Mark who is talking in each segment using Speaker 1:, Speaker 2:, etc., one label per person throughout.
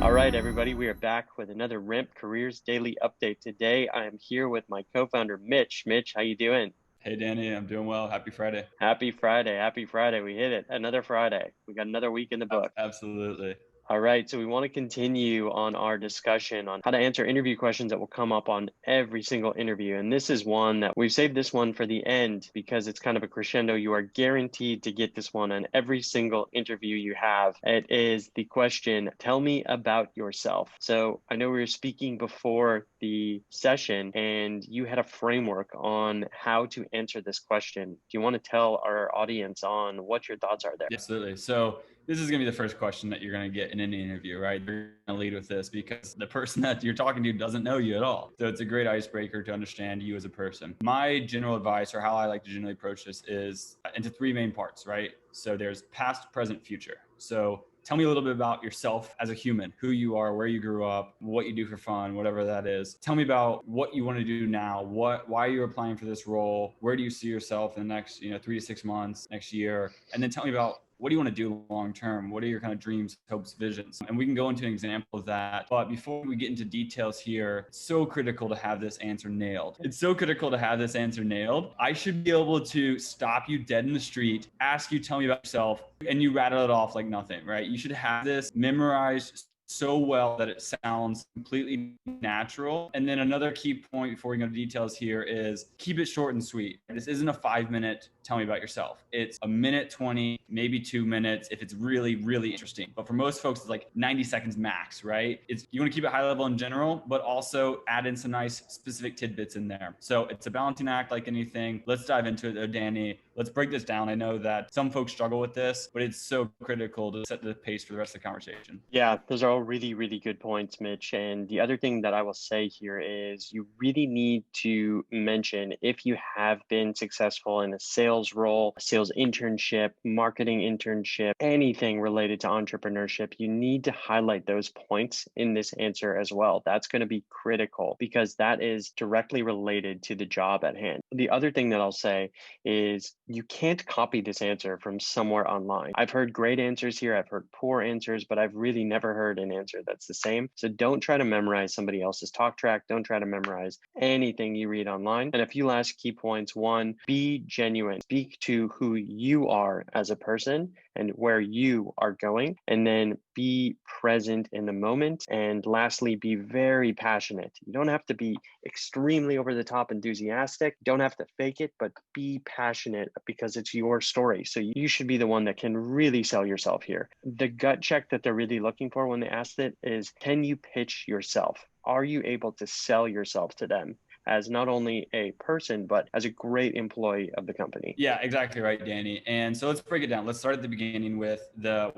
Speaker 1: All right, everybody, we are back with another RIMP Careers Daily Update. Today, I am here with my co-founder, Mitch. Mitch, how you doing?
Speaker 2: Hey, Danny, I'm doing well. Happy Friday.
Speaker 1: Happy Friday. Happy Friday. We hit it. Another Friday. We got another week in the book.
Speaker 2: Absolutely.
Speaker 1: All right, so we want to continue on our discussion on how to answer interview questions that will come up on every single interview. And this is one that we've saved this one for the end because it's kind of a crescendo. You are guaranteed to get this one on every single interview you have. It is the question, tell me about yourself. So I know we were speaking before the session and you had a framework on how to answer this question. Do you want to tell our audience on what your thoughts are there?
Speaker 2: Absolutely. So this is going to be the first question that you're going to get in any interview, right? You're going to lead with this because the person that you're talking to doesn't know you at all. So it's a great icebreaker to understand you as a person. My general advice, or how I like to generally approach this, is into three main parts, right? So there's past, present, future. So tell me a little bit about yourself as a human, who you are, where you grew up, what you do for fun, whatever that is. Tell me about what you want to do now, why you're applying for this role, where do you see yourself in the next 3 to 6 months, next year, and then tell me about what do you want to do long term? What are your kind of dreams, hopes, visions? And we can go into an example of that. But before we get into details here, it's so critical to have this answer nailed. It's so critical to have this answer nailed. I should be able to stop you dead in the street, ask you, tell me about yourself, and you rattle it off like nothing, right? You should have this memorized so well that it sounds completely natural. And then another key point before we go to details here is keep it short and sweet. This isn't a 5-minute tell me about yourself. It's a minute 20, maybe 2 minutes if it's really, really interesting. But for most folks, it's like 90 seconds max, right? You want to keep it high level in general, but also add in some nice specific tidbits in there. So it's a balancing act like anything. Let's dive into it though, Danny. Let's break this down. I know that some folks struggle with this, but it's so critical to set the pace for the rest of the conversation.
Speaker 1: Yeah, those are all really, really good points, Mitch. And the other thing that I will say here is you really need to mention if you have been successful in a sales role, a sales internship, marketing internship, anything related to entrepreneurship, you need to highlight those points in this answer as well. That's going to be critical because that is directly related to the job at hand. The other thing that I'll say is you can't copy this answer from somewhere online. I've heard great answers here. I've heard poor answers, but I've really never heard an answer that's the same. So don't try to memorize somebody else's talk track. Don't try to memorize anything you read online. And a few last key points. One, be genuine. Speak to who you are as a person and where you are going. And then be present in the moment. And lastly, be very passionate. You don't have to be extremely over the top enthusiastic. Don't have to fake it, but be passionate because it's your story. So you should be the one that can really sell yourself here. The gut check that they're really looking for when they ask it is, can you pitch yourself? Are you able to sell yourself to them as not only a person, but as a great employee of the company?
Speaker 2: Yeah, exactly right, Danny. And so let's break it down. Let's start at the beginning with the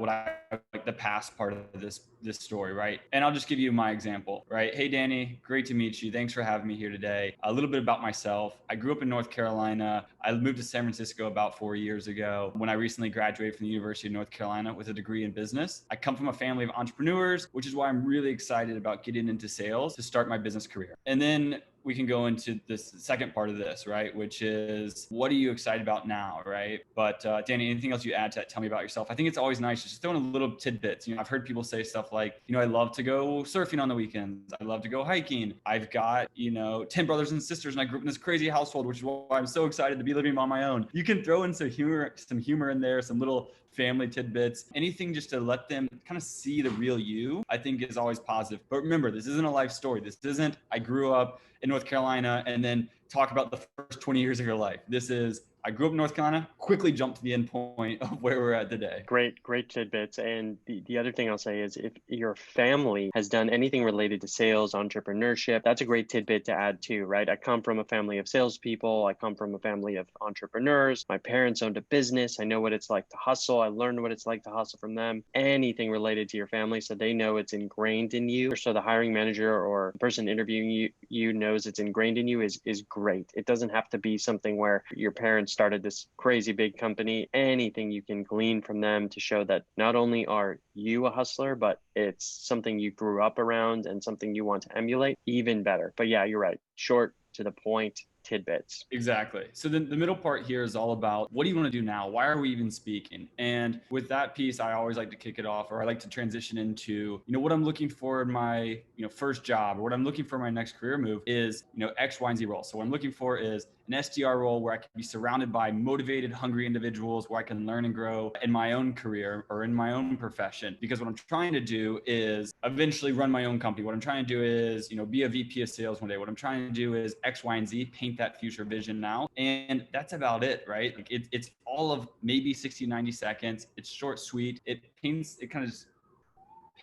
Speaker 2: past part of this story, right? And I'll just give you my example, right? Hey, Danny, great to meet you. Thanks for having me here today. A little bit about myself. I grew up in North Carolina. I moved to San Francisco about 4 years ago when I recently graduated from the University of North Carolina with a degree in business. I come from a family of entrepreneurs, which is why I'm really excited about getting into sales to start my business career. And then we can go into this second part of this, right? Which is, what are you excited about now, right? But Danny, anything else you add to that? Tell me about yourself. I think it's always nice just throwing a little tidbits. I've heard people say stuff like, I love to go surfing on the weekends. I love to go hiking. I've got, 10 brothers and sisters, and I grew up in this crazy household, which is why I'm so excited to be living on my own. You can throw in some humor in there, some little family tidbits, anything just to let them kind of see the real you, I think is always positive. But remember, this isn't a life story. This isn't, I grew up in North Carolina and then talk about the first 20 years of your life. This is, I grew up in North Carolina, quickly jump to the end point of where we're at today.
Speaker 1: Great tidbits. And the other thing I'll say is if your family has done anything related to sales, entrepreneurship, that's a great tidbit to add too, right? I come from a family of salespeople. I come from a family of entrepreneurs. My parents owned a business. I know what it's like to hustle. I learned what it's like to hustle from them. Anything related to your family so they know it's ingrained in you. So the hiring manager or the person interviewing you knows it's ingrained in you is great. It doesn't have to be something where your parents started this crazy big company. Anything you can glean from them to show that not only are you a hustler, but it's something you grew up around and something you want to emulate, even better. But yeah, you're right. Short, to the point, tidbits.
Speaker 2: Exactly. So then the middle part here is all about what do you want to do now? Why are we even speaking? And with that piece, I always like to kick it off, or I like to transition into, what I'm looking for in my, first job, or what I'm looking for in my next career move is, X, Y, and Z role. So what I'm looking for is an SDR role where I can be surrounded by motivated, hungry individuals where I can learn and grow in my own career or in my own profession. Because what I'm trying to do is eventually run my own company. What I'm trying to do is, be a VP of sales one day. What I'm trying to do is X, Y, and Z, paint that future vision now. And that's about it, right? Like it's all of maybe 60, 90 seconds. It's short, sweet. It kind of just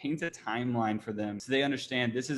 Speaker 2: paints a timeline for them so they understand this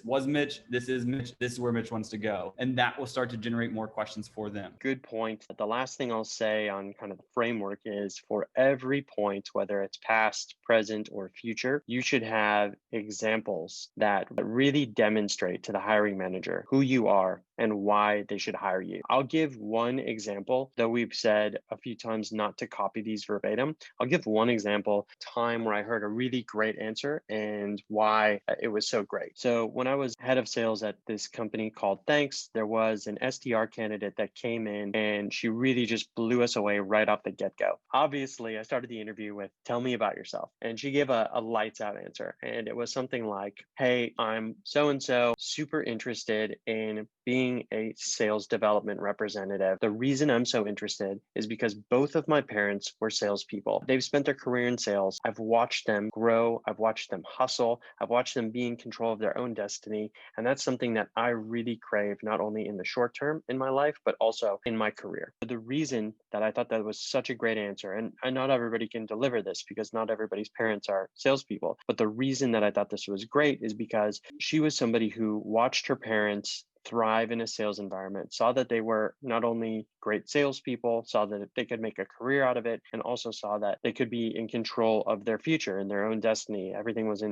Speaker 2: was Mitch, this is Mitch, this is where Mitch wants to go. And that will start to generate more questions for them.
Speaker 1: Good point. The last thing I'll say on kind of the framework is for every point, whether it's past, present, or future, you should have examples that really demonstrate to the hiring manager who you are and why they should hire you. I'll give one example, though we've said a few times not to copy these verbatim. I'll give one example, time where I heard a really great answer and why it was so great. So when I was head of sales at this company called Thanks, there was an SDR candidate that came in and she really just blew us away right off the get-go. Obviously, I started the interview with, tell me about yourself. And she gave a lights out answer. And it was something like, hey, I'm so-and-so, super interested in being a sales development representative. The reason I'm so interested is because both of my parents were salespeople. They've spent their career in sales. I've watched them grow. I've watched them hustle. I've watched them be in control of their own destiny. And that's something that I really crave, not only in the short term in my life, but also in my career. The reason that I thought that was such a great answer, and not everybody can deliver this because not everybody's parents are salespeople, but the reason that I thought this was great is because she was somebody who watched her parents thrive in a sales environment, saw that they were not only great salespeople, saw that they could make a career out of it, and also saw that they could be in control of their future and their own destiny. Everything was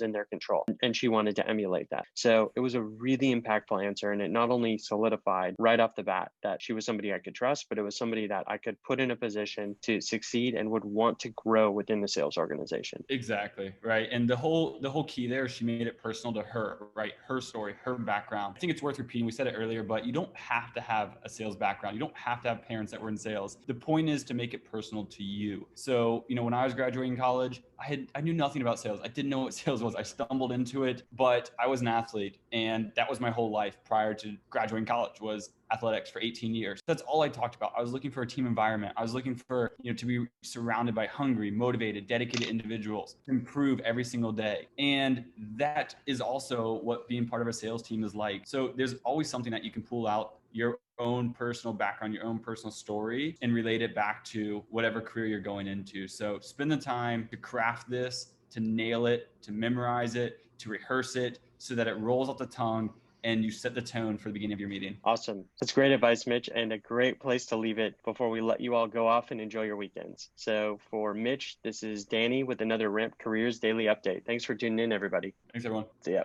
Speaker 1: in their control, and she wanted to emulate that. So it was a really impactful answer, and it not only solidified right off the bat that she was somebody I could trust, but it was somebody that I could put in a position to succeed and would want to grow within the sales organization.
Speaker 2: Exactly, right. And the whole key there, she made it personal to her, right? Her story, her background. I think it's worth repeating. We said it earlier, but you don't have to have a sales background. You don't have to have parents that were in sales. The point is to make it personal to you. So, when I was graduating college, I knew nothing about sales. I didn't know what sales was. I stumbled into it, but I was an athlete, and that was my whole life prior to graduating college was athletics for 18 years. That's all I talked about. I was looking for a team environment. I was looking for, to be surrounded by hungry, motivated, dedicated individuals to improve every single day. And that is also what being part of a sales team is like. So there's always something that you can pull out your own personal background, your own personal story, and relate it back to whatever career you're going into. So spend the time to craft this, to nail it, to memorize it, to rehearse it so that it rolls off the tongue and you set the tone for the beginning of your meeting.
Speaker 1: Awesome. That's great advice, Mitch, and a great place to leave it before we let you all go off and enjoy your weekends. So for Mitch, this is Danny with another Ramp Careers Daily Update. Thanks for tuning in, everybody.
Speaker 2: Thanks, everyone.
Speaker 1: See ya.